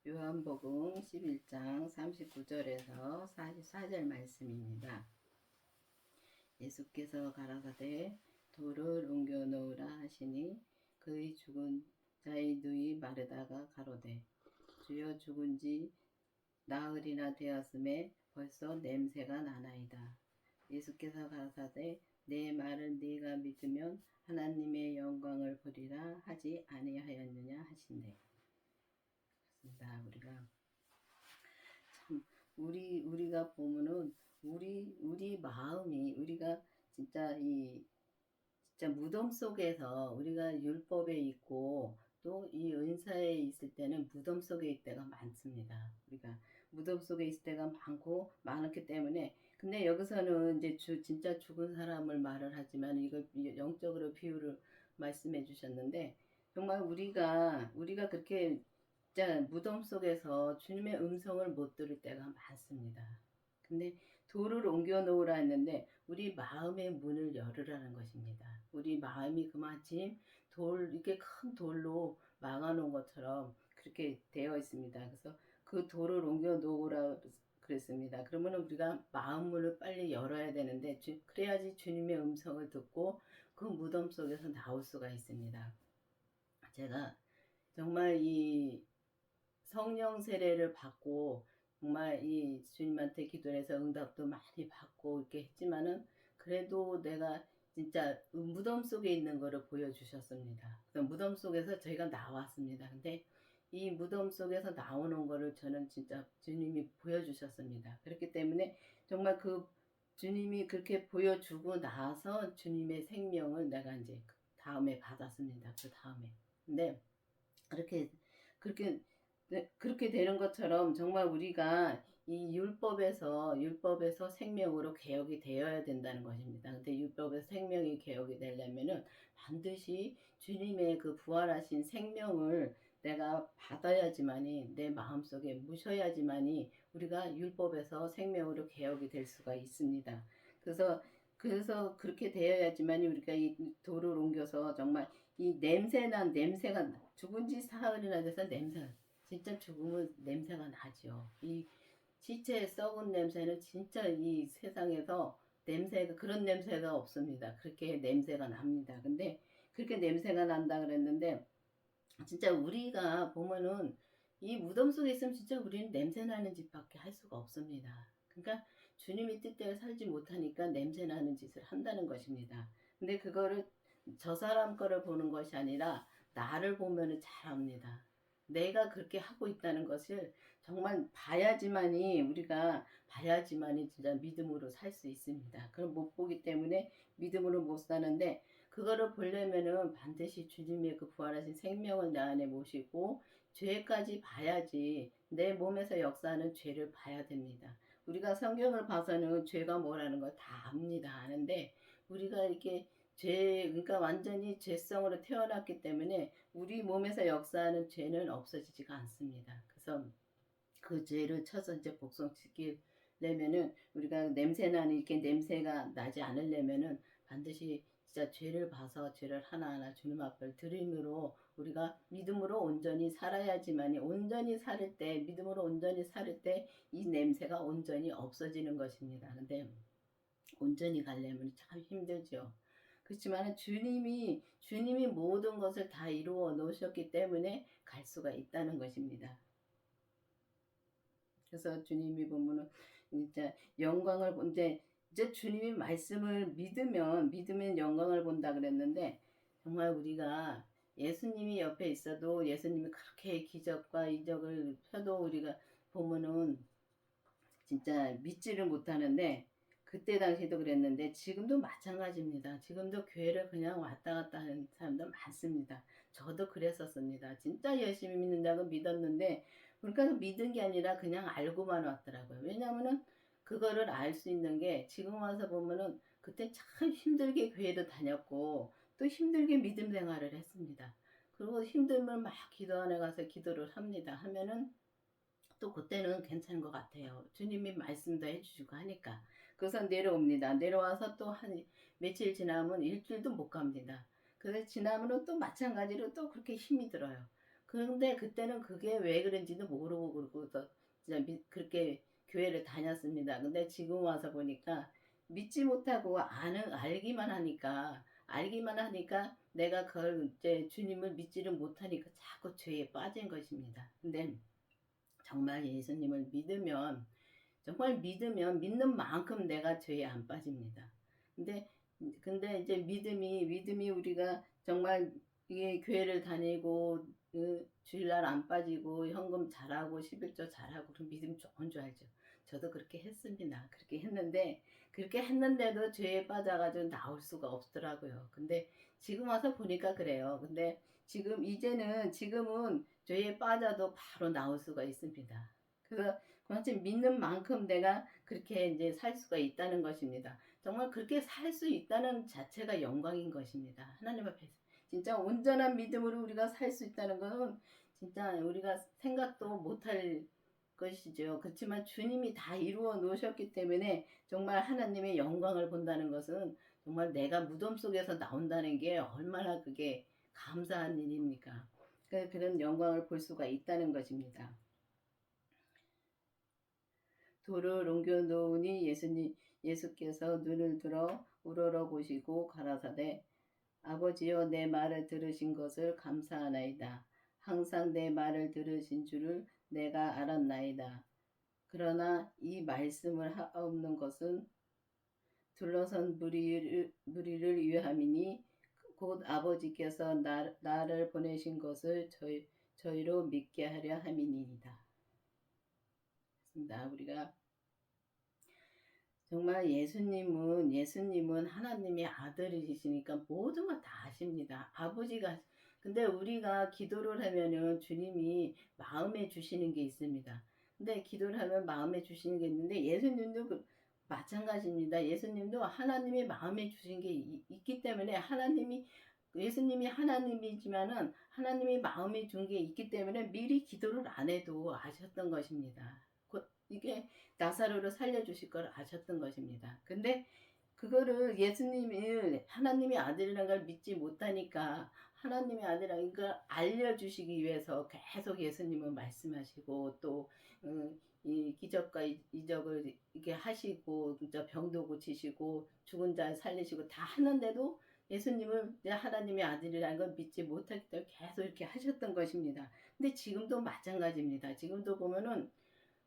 요한복음 11장 39절에서 44절 말씀입니다. 예수께서 가라사대 돌을 옮겨 놓으라 하시니 그의 죽은 자의 누이 마르다가 가로되 주여 죽은 지 나흘이나 되었음에 벌써 냄새가 나나이다. 예수께서 가라사대 내 말을 네가 믿으면 하나님의 영광을 보리라 하지 아니하였느냐 하신대. 그렇습니다. 우리가 보면은 우리 마음이 우리가 진짜 무덤 속에서 우리가 율법에 있고 또 이 은사에 있을 때는 무덤 속에 있을 때가 많습니다. 우리가 무덤 속에 있을 때가 많았기 때문에 근데 여기서는 이제 진짜 죽은 사람을 말을 하지만 이걸 영적으로 비유를 말씀해 주셨는데 정말 우리가 그렇게 진짜 무덤 속에서 주님의 음성을 못 들을 때가 많습니다. 근데 돌을 옮겨 놓으라 했는데 우리 마음의 문을 열으라는 것입니다. 우리 마음이 그마침 이렇게 큰 돌로 막아놓은 것처럼 그렇게 되어 있습니다. 그래서 그 돌을 옮겨 놓으라 그랬습니다. 그러면 우리가 마음 문을 빨리 열어야 되는데 그래야지 주님의 음성을 듣고 그 무덤 속에서 나올 수가 있습니다. 제가 정말 이 성령 세례를 받고 정말 이 주님한테 기도를 해서 응답도 많이 받고 이렇게 했지만은 그래도 내가 진짜 무덤 속에 있는 거를 보여주셨습니다. 그래서 무덤 속에서 저희가 나왔습니다. 근데 이 무덤 속에서 나오는 거를 저는 진짜 주님이 보여주셨습니다. 그렇기 때문에 정말 그 주님이 그렇게 보여주고 나서 주님의 생명을 내가 이제 다음에 받았습니다. 그 다음에. 근데 그렇게 그렇게 되는 것처럼 정말 우리가 이 율법에서 생명으로 개혁이 되어야 된다는 것입니다. 근데 율법에서 생명이 개혁이 되려면은 반드시 주님의 그 부활하신 생명을 내가 받아야지만이 내 마음속에 묻혀야지만이 우리가 율법에서 생명으로 개혁이 될 수가 있습니다. 그래서 그렇게 되어야지만이 우리가 이 돌을 옮겨서 정말 이 냄새가 죽은 지 사흘이나 돼서 진짜 죽으면 냄새가 나죠. 이 시체에 썩은 냄새는 진짜 이 세상에서 그런 냄새가 없습니다. 그렇게 냄새가 납니다. 근데 그렇게 냄새가 난다 그랬는데 진짜 우리가 보면은 이 무덤 속에 있으면 진짜 우리는 냄새 나는 짓밖에 할 수가 없습니다. 그러니까 주님의 뜻대로 살지 못하니까 냄새 나는 짓을 한다는 것입니다. 근데 그거를 저 사람 거를 보는 것이 아니라 나를 보면은 잘 압니다. 내가 그렇게 하고 있다는 것을 정말 우리가 봐야지만이 진짜 믿음으로 살 수 있습니다. 그럼 못 보기 때문에 믿음으로 못 사는데 그거를 보려면은 반드시 주님의 그 부활하신 생명을 내 안에 모시고 죄까지 봐야지 내 몸에서 역사하는 죄를 봐야 됩니다. 우리가 성경을 봐서는 죄가 뭐라는 걸 다 압니다. 아는데 우리가 이렇게 그러니까 완전히 죄성으로 태어났기 때문에 우리 몸에서 역사하는 죄는 없어지지가 않습니다. 그래서 그 죄를 쳐서 이제 복종시키려면은 우리가 이렇게 냄새가 나지 않으려면은 반드시 진짜 죄를 봐서 죄를 하나하나 주님 앞을 드림으로 우리가 믿음으로 온전히 살아야지만이 믿음으로 온전히 살을 때 이 냄새가 온전히 없어지는 것입니다. 근데 온전히 가려면 참 힘들죠. 그렇지만 주님이 모든 것을 다 이루어 놓으셨기 때문에 갈 수가 있다는 것입니다. 그래서 주님이 보면은 진짜 이제 주님이 말씀을 믿으면 영광을 본다 그랬는데 정말 우리가 예수님이 옆에 있어도 예수님이 그렇게 기적과 이적을 펴도 우리가 보면은 진짜 믿지를 못하는데 그때 당시도 그랬는데 지금도 마찬가지입니다. 지금도 교회를 그냥 왔다 갔다 하는 사람들 많습니다. 저도 그랬었습니다. 진짜 열심히 믿는다고 믿었는데 그러니까 믿은 게 아니라 그냥 알고만 왔더라고요. 왜냐하면은 그거를 알 수 있는 게 지금 와서 보면은 그때 참 힘들게 교회도 다녔고 또 힘들게 믿음 생활을 했습니다. 그리고 힘들면 막 기도 안에 가서 기도를 합니다. 하면은 또 그때는 괜찮은 것 같아요. 주님이 말씀도 해주시고 하니까. 그래서 내려옵니다. 내려와서 또 한 며칠 지나면 일주일도 못 갑니다. 그래서 지나면은 또 마찬가지로 또 그렇게 힘이 들어요. 그런데 그때는 그게 왜 그런지도 모르고 그러고서 진짜 그렇게 교회를 다녔습니다. 근데 지금 와서 보니까 믿지 못하고 알기만 하니까 내가 그걸 이제 주님을 믿지를 못하니까 자꾸 죄에 빠진 것입니다. 근데 정말 예수님을 믿는 만큼 내가 죄에 안 빠집니다. 근데 이제 믿음이 우리가 정말 이게 교회를 다니고 주일날 안 빠지고 현금 잘하고 11조 잘하고 그럼 믿음 좋은 줄 알죠. 저도 그렇게 했습니다. 그렇게 했는데도 죄에 빠져가지고 나올 수가 없더라고요. 근데 지금 와서 보니까 그래요. 근데 지금은 죄에 빠져도 바로 나올 수가 있습니다. 그래서 그만큼 믿는 만큼 내가 그렇게 이제 살 수가 있다는 것입니다. 정말 그렇게 살 수 있다는 자체가 영광인 것입니다. 하나님 앞에서. 진짜 온전한 믿음으로 우리가 살 수 있다는 것은 진짜 우리가 생각도 못할 것이죠. 그렇지만 주님이 다 이루어 놓으셨기 때문에 정말 하나님의 영광을 본다는 것은 정말 내가 무덤 속에서 나온다는 게 얼마나 그게 감사한 일입니까? 그런 영광을 볼 수가 있다는 것입니다. 돌을 옮겨 놓으니 예수께서 눈을 들어 우러러 보시고 가라사대 아버지여 내 말을 들으신 것을 감사하나이다. 항상 내 말을 들으신 줄을 내가 알았나이다. 그러나 이 말씀을 하옵는 것은 둘러선 무리를 위함이니 곧 아버지께서 나를 보내신 것을 저희로 믿게 하려 함이니이다. 우리가 정말 예수님은 하나님의 아들이시니까 모든 걸 다 아십니다. 근데 우리가 기도를 하면은 주님이 마음에 주시는 게 있습니다. 근데 기도를 하면 마음에 주시는 게 있는데 예수님도 마찬가지입니다. 예수님도 하나님의 마음에 주신 게 있기 때문에 예수님이 하나님이지만은 하나님이 마음에 준 게 있기 때문에 미리 기도를 안 해도 아셨던 것입니다. 이게 나사로를 살려주실 걸 아셨던 것입니다. 근데 그거를 예수님을 하나님의 아들이라는 걸 믿지 못하니까 하나님의 아들이라는 걸 알려주시기 위해서 계속 예수님은 말씀하시고 또 이 기적과 이적을 이렇게 하시고 진짜 병도 고치시고 죽은 자 살리시고 다 하는데도 예수님을 하나님의 아들이라는 걸 믿지 못하기 때문에 계속 이렇게 하셨던 것입니다. 근데 지금도 마찬가지입니다. 지금도 보면은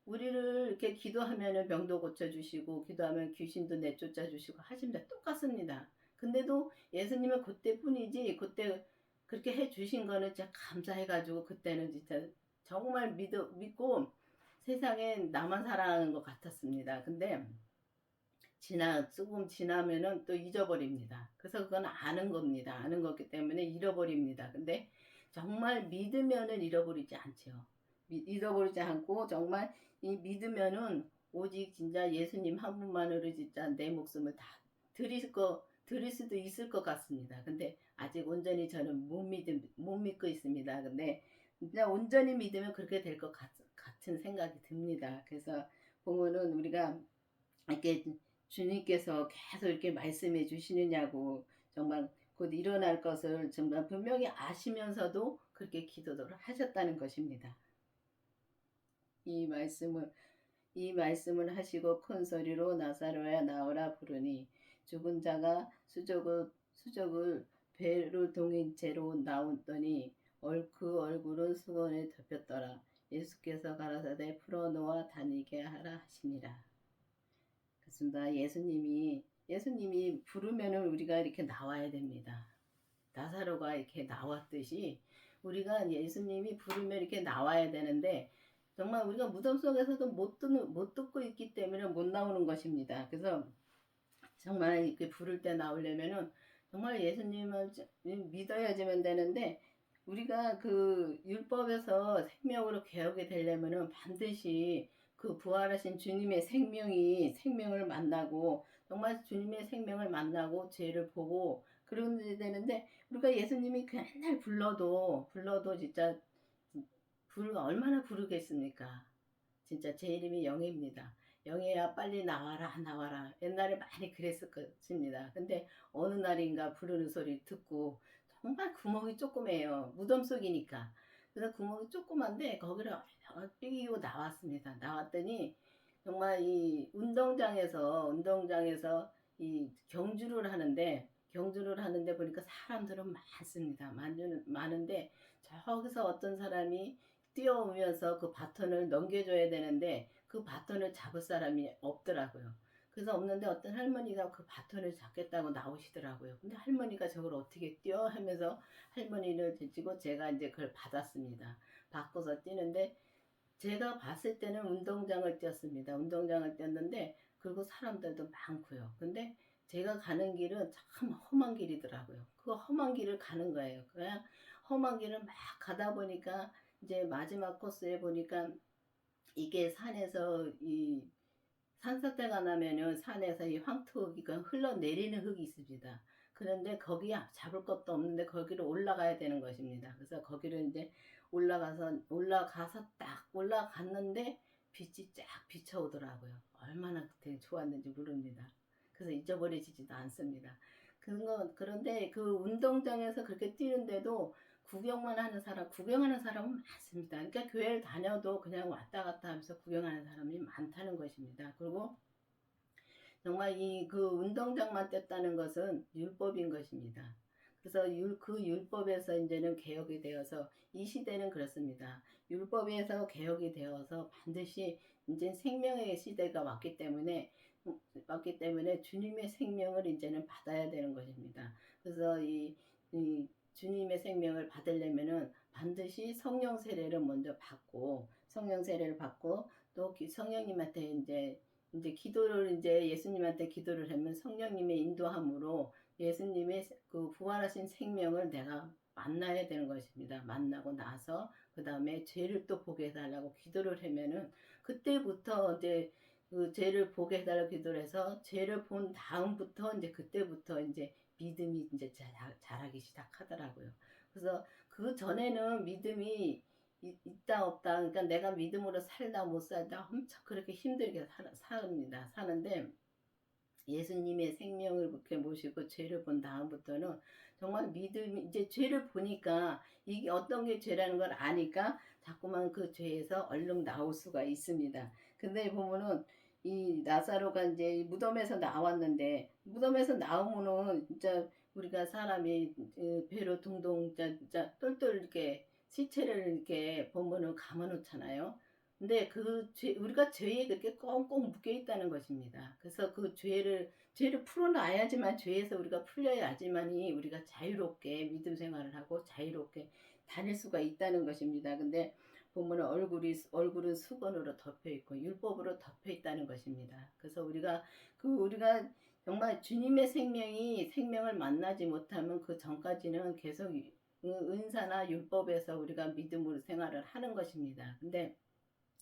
우리를 이렇게 기도하면은 병도 고쳐주시고 기도하면 귀신도 내쫓아 주시고 하십니다. 똑같습니다. 근데도 예수님은 그때뿐이지 그때 그렇게 해주신 거는 진짜 감사해가지고 그때는 진짜 정말 믿고 세상에 나만 사랑하는 것 같았습니다. 근데 조금 지나면은 또 잊어버립니다. 그래서 그건 아는 겁니다. 아는 거기 때문에 잃어버립니다. 근데 정말 믿으면은 잃어버리지 않죠. 잃어버리지 않고 정말 이 믿으면은 오직 진짜 예수님 한 분만으로 진짜 내 목숨을 다 드릴 수도 있을 것 같습니다. 근데 아직 온전히 저는 못 믿고 있습니다. 근데 진짜 온전히 믿으면 그렇게 될 것 같은 생각이 듭니다. 그래서 보면은 우리가 이렇게 주님께서 계속 이렇게 말씀해 주시느냐고 정말 곧 일어날 것을 정말 분명히 아시면서도 그렇게 기도를 하셨다는 것입니다. 이 말씀을 하시고 큰 소리로 나사로야 나오라 부르니 죽은 자가 수족을 배로 동인 채로 나오더니 그 얼굴은 수건에 덮였더라. 예수께서 가라사대 풀어놓아 다니게 하라 하시니라. 그렇습니다. 예수님이 부르면은 우리가 이렇게 나와야 됩니다. 나사로가 이렇게 나왔듯이 우리가 예수님이 부르면 이렇게 나와야 되는데 정말 우리가 무덤 속에서도 못 듣고 있기 때문에 못 나오는 것입니다. 그래서 정말 이렇게 부를 때 나오려면은 정말 예수님을 믿어야지만 되는데 우리가 그 율법에서 생명으로 개혁이 되려면은 반드시 그 부활하신 주님의 생명을 만나고 정말 주님의 생명을 만나고 죄를 보고 그러야 되는데 우리가 예수님이 맨날 불러도 진짜 얼마나 부르겠습니까? 진짜 제 이름이 영예입니다. 영예야 빨리 나와라. 옛날에 많이 그랬을 것입니다. 근데 어느 날인가 부르는 소리 듣고 정말 구멍이 조그매요. 무덤 속이니까. 그래서 구멍이 조그만데 거기를 뛰고 나왔습니다. 나왔더니 정말 이 운동장에서 이 경주를 하는데 보니까 사람들은 많습니다. 많은데 저기서 어떤 사람이 뛰어오면서 그 바톤을 넘겨줘야 되는데 그 바톤을 잡을 사람이 없더라고요. 그래서 없는데 어떤 할머니가 그 바톤을 잡겠다고 나오시더라고요. 근데 할머니가 저걸 어떻게 뛰어 하면서 할머니를 제치고 제가 이제 그걸 받았습니다. 받고서 뛰는데 제가 봤을 때는 운동장을 뛰었습니다. 운동장을 뛰었는데 그리고 사람들도 많고요. 근데 제가 가는 길은 참 험한 길이더라고요. 그 험한 길을 가는 거예요. 그냥 험한 길을 막 가다 보니까 이제 마지막 코스에 보니까 이게 산에서 이 산사태가 나면은 산에서 이 황토기가 흘러내리는 흙이 있습니다. 그런데 거기 잡을 것도 없는데 거기를 올라가야 되는 것입니다. 그래서 거기를 이제 올라가서 딱 올라갔는데 빛이 쫙 비쳐오더라고요. 얼마나 그때 좋았는지 모릅니다. 그래서 잊어버리지도 않습니다. 그런데 그 운동장에서 그렇게 뛰는데도 구경하는 사람은 많습니다. 그러니까 교회를 다녀도 그냥 왔다 갔다 하면서 구경하는 사람이 많다는 것입니다. 그리고 정말 그 운동장만 뗐다는 것은 율법인 것입니다. 그래서 그 율법에서 이제는 개혁이 되어서 이 시대는 그렇습니다. 율법에서 개혁이 되어서 반드시 이제 생명의 시대가 왔기 때문에 주님의 생명을 이제는 받아야 되는 것입니다. 그래서 이 주님의 생명을 받으려면은 반드시 성령 세례를 먼저 받고 성령 세례를 받고 또 성령님한테 이제 기도를 이제 예수님한테 기도를 하면 성령님의 인도함으로 예수님의 그 부활하신 생명을 내가 만나야 되는 것입니다. 만나고 나서 그 다음에 죄를 또 보게 해달라고 기도를 하면은 그때부터 이제 그 죄를 보게 해달라고 기도를 해서 죄를 본 다음부터 이제 그때부터 이제 믿음이 이제 자라기 시작하더라고요. 그래서 그 전에는 믿음이 있다 없다 그러니까 내가 믿음으로 살다 못 살다 엄청 그렇게 힘들게 사는데 예수님의 생명을 그렇게 모시고 죄를 본 다음부터는 정말 믿음이 이제 죄를 보니까 이게 어떤 게 죄라는 걸 아니까 자꾸만 그 죄에서 얼른 나올 수가 있습니다. 근데 보면은 이 나사로가 이제 무덤에서 나왔는데 무덤에서 나오면은 진짜 우리가 사람이 배로 둥둥 진짜 똘똘 이렇게 시체를 이렇게 보면은 감아놓잖아요. 근데 우리가 죄에 그렇게 꽁꽁 묶여 있다는 것입니다. 그래서 그 죄를 풀어놔야지만 죄에서 우리가 풀려야지만이 우리가 자유롭게 믿음 생활을 하고 자유롭게 다닐 수가 있다는 것입니다. 근데 보면 얼굴은 수건으로 덮여 있고 율법으로 덮여 있다는 것입니다. 그래서 우리가 정말 주님의 생명을 만나지 못하면 그 전까지는 계속 은사나 율법에서 우리가 믿음으로 생활을 하는 것입니다. 근데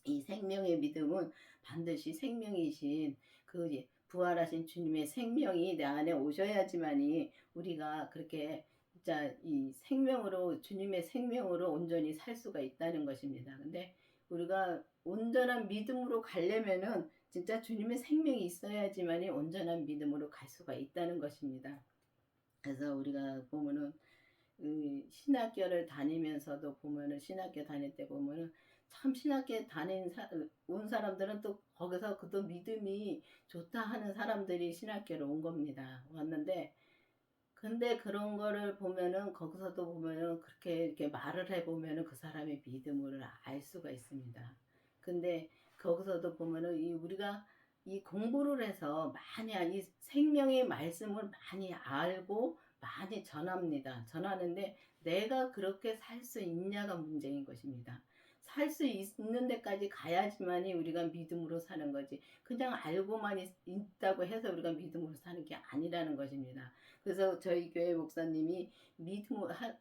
이 생명의 믿음은 반드시 생명이신 그 부활하신 주님의 생명이 내 안에 오셔야지만이 우리가 그렇게 진짜 이 생명으로 주님의 생명으로 온전히 살 수가 있다는 것입니다. 근데 우리가 온전한 믿음으로 가려면은 진짜 주님의 생명이 있어야지만이 온전한 믿음으로 갈 수가 있다는 것입니다. 그래서 우리가 보면은 신학교를 다니면서도 보면은 신학교 다닐 때 보면은 참 신학교에 온 사람들은 또 거기서 그또 믿음이 좋다 하는 사람들이 신학교로 온 겁니다. 왔는데 근데 그런 거를 보면은 거기서도 보면은 그렇게 이렇게 말을 해보면은 그 사람의 믿음을 알 수가 있습니다. 근데 거기서도 보면은 우리가 이 공부를 해서 이 생명의 말씀을 많이 알고 많이 전하는데 내가 그렇게 살 수 있냐가 문제인 것입니다. 살 수 있는 데까지 가야지만이 우리가 믿음으로 사는 거지. 그냥 알고만 있다고 해서 우리가 믿음으로 사는 게 아니라는 것입니다. 그래서 저희 교회 목사님이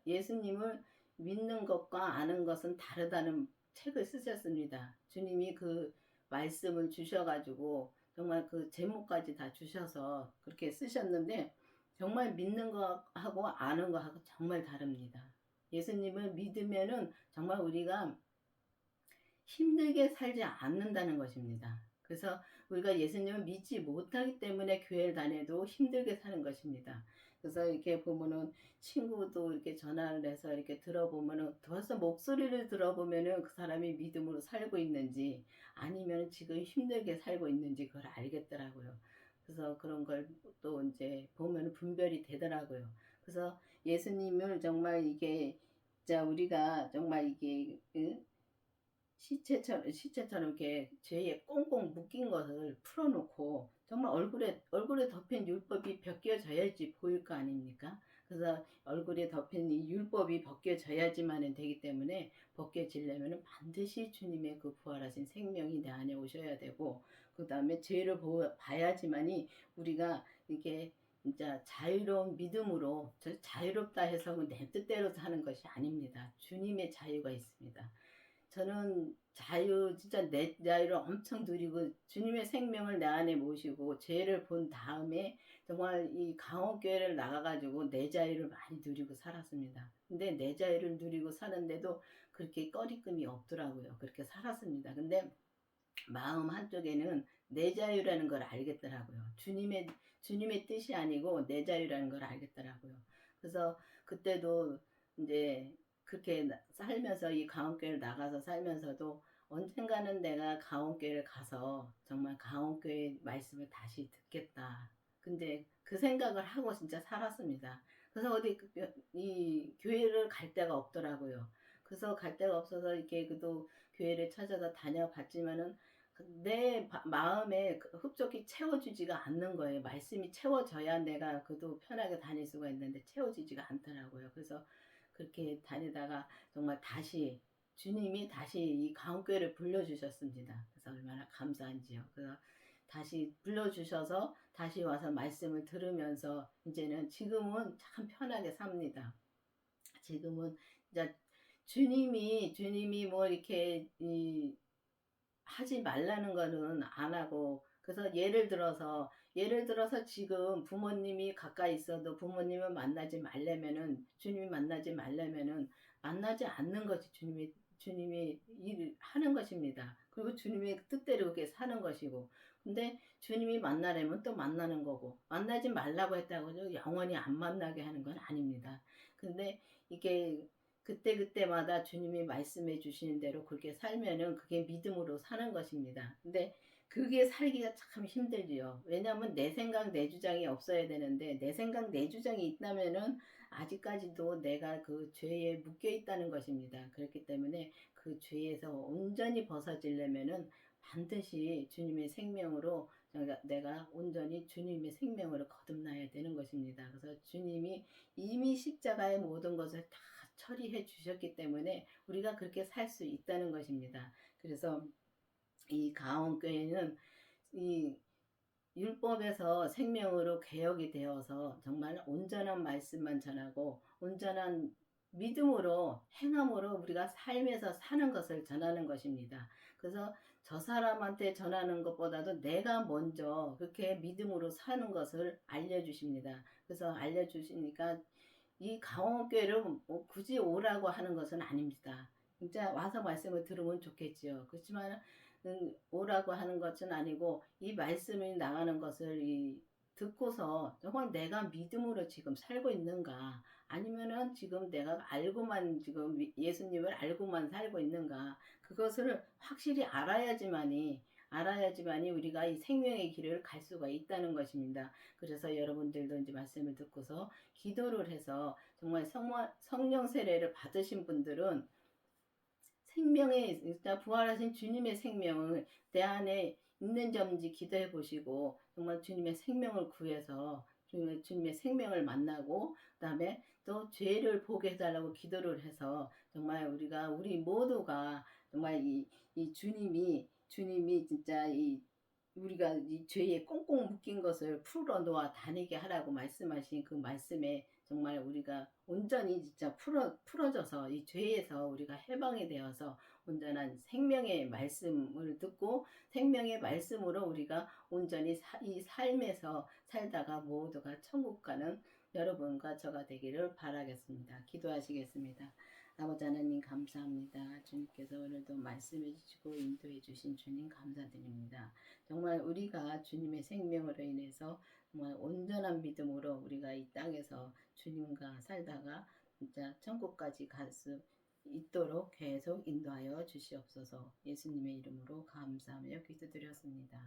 예수님을 믿는 것과 아는 것은 다르다는 책을 쓰셨습니다. 주님이 그 말씀을 주셔가지고 정말 그 제목까지 다 주셔서 그렇게 쓰셨는데 정말 믿는 거하고 아는 거하고 정말 다릅니다. 예수님을 믿으면은 정말 우리가 힘들게 살지 않는다는 것입니다. 그래서 우리가 예수님을 믿지 못하기 때문에 교회를 다녀도 힘들게 사는 것입니다. 그래서 이렇게 보면은 친구도 이렇게 전화를 해서 이렇게 들어보면은 벌써 목소리를 들어보면은 그 사람이 믿음으로 살고 있는지 아니면 지금 힘들게 살고 있는지 그걸 알겠더라고요. 그래서 그런 걸 또 이제 보면은 분별이 되더라고요. 그래서 예수님을 정말 이게 진짜 우리가 정말 이게 시체처럼 이렇게 죄에 꽁꽁 묶인 것을 풀어놓고 정말 얼굴에 덮인 율법이 벗겨져야지 보일 거 아닙니까? 그래서 얼굴에 덮인 이 율법이 벗겨져야지만은 되기 때문에 벗겨지려면은 반드시 주님의 그 부활하신 생명이 내 안에 오셔야 되고 그 다음에 죄를 봐야지만이 우리가 이게 진짜 자유로운 믿음으로 자유롭다 해서 내 뜻대로 사는 것이 아닙니다. 주님의 자유가 있습니다. 저는 진짜 내 자유를 엄청 누리고 주님의 생명을 내 안에 모시고 죄를 본 다음에 정말 이 강원교회를 나가가지고 내 자유를 많이 누리고 살았습니다. 근데 내 자유를 누리고 사는데도 그렇게 꺼리낌이 없더라고요. 그렇게 살았습니다. 근데 마음 한쪽에는 내 자유라는 걸 알겠더라고요. 주님의 뜻이 아니고 내 자유라는 걸 알겠더라고요. 그래서 그때도 이제 그렇게 살면서 이 강원교회를 나가서 살면서도 언젠가는 내가 강원교회를 가서 정말 강원교회 말씀을 다시 듣겠다. 근데 그 생각을 하고 진짜 살았습니다. 그래서 이 교회를 갈 데가 없더라고요. 그래서 갈 데가 없어서 이렇게 그도 교회를 찾아서 다녀봤지만은 내 마음에 흡족히 채워주지가 않는 거예요. 말씀이 채워져야 내가 그도 편하게 다닐 수가 있는데 채워지지가 않더라고요. 그래서 그렇게 다니다가 정말 주님이 다시 이 강교회를 불러주셨습니다. 그래서 얼마나 감사한지요. 그래서 다시 불러주셔서 다시 와서 말씀을 들으면서 이제는 지금은 참 편하게 삽니다. 지금은 이제 주님이 뭐 이렇게 하지 말라는 거는 안 하고 그래서 예를 들어서 지금 부모님이 가까이 있어도 부모님을 만나지 말려면은 주님이 만나지 말려면은 만나지 않는 것이 주님이 일을 하는 것입니다. 그리고 주님의 뜻대로 그렇게 사는 것이고 근데 주님이 만나려면 또 만나는 거고 만나지 말라고 했다고 해서 영원히 안 만나게 하는 건 아닙니다. 근데 이게 그때그때마다 주님이 말씀해 주시는 대로 그렇게 살면은 그게 믿음으로 사는 것입니다. 근데 그게 살기가 참 힘들지요. 왜냐하면 내 생각, 내 주장이 없어야 되는데 내 생각, 내 주장이 있다면은 아직까지도 내가 그 죄에 묶여 있다는 것입니다. 그렇기 때문에 그 죄에서 온전히 벗어지려면은 반드시 주님의 생명으로 내가 온전히 주님의 생명으로 거듭나야 되는 것입니다. 그래서 주님이 이미 십자가의 모든 것을 다 처리해 주셨기 때문에 우리가 그렇게 살 수 있다는 것입니다. 그래서 이 가온교회는 이 율법에서 생명으로 개혁이 되어서 정말 온전한 말씀만 전하고 온전한 믿음으로 행함으로 우리가 삶에서 사는 것을 전하는 것입니다. 그래서 저 사람한테 전하는 것보다도 내가 먼저 그렇게 믿음으로 사는 것을 알려주십니다. 그래서 알려주시니까 이 강원교회를 뭐 굳이 오라고 하는 것은 아닙니다. 진짜 와서 말씀을 들으면 좋겠지요. 그렇지만 오라고 하는 것은 아니고 이 말씀이 나가는 것을 듣고서 정말 내가 믿음으로 지금 살고 있는가 아니면은 지금 내가 알고만 지금 예수님을 알고만 살고 있는가 그것을 확실히 알아야지만이 우리가 이 생명의 길을 갈 수가 있다는 것입니다. 그래서 여러분들도 이제 말씀을 듣고서 기도를 해서 정말 성령 세례를 받으신 분들은 생명의 진짜 부활하신 주님의 생명을 내 안에 있는 점인지 기도해 보시고 정말 주님의 생명을 구해서 주님의 생명을 만나고 그다음에 또 죄를 보게 해달라고 기도를 해서 정말 우리 모두가 정말 이 주님이 진짜 우리가 이 죄에 꽁꽁 묶인 것을 풀어놓아 다니게 하라고 말씀하신 그 말씀에 정말 우리가 온전히 진짜 풀어져서 이 죄에서 우리가 해방이 되어서 온전한 생명의 말씀을 듣고 생명의 말씀으로 우리가 온전히 이 삶에서 살다가 모두가 천국 가는 여러분과 저가 되기를 바라겠습니다. 기도하시겠습니다. 아버지 하나님 감사합니다. 주님께서 오늘도 말씀해 주시고 인도해 주신 주님 감사드립니다. 정말 우리가 주님의 생명으로 인해서 정말 온전한 믿음으로 우리가 이 땅에서 주님과 살다가 진짜 천국까지 갈 수 있도록 계속 인도하여 주시옵소서. 예수님의 이름으로 감사하며 기도드렸습니다.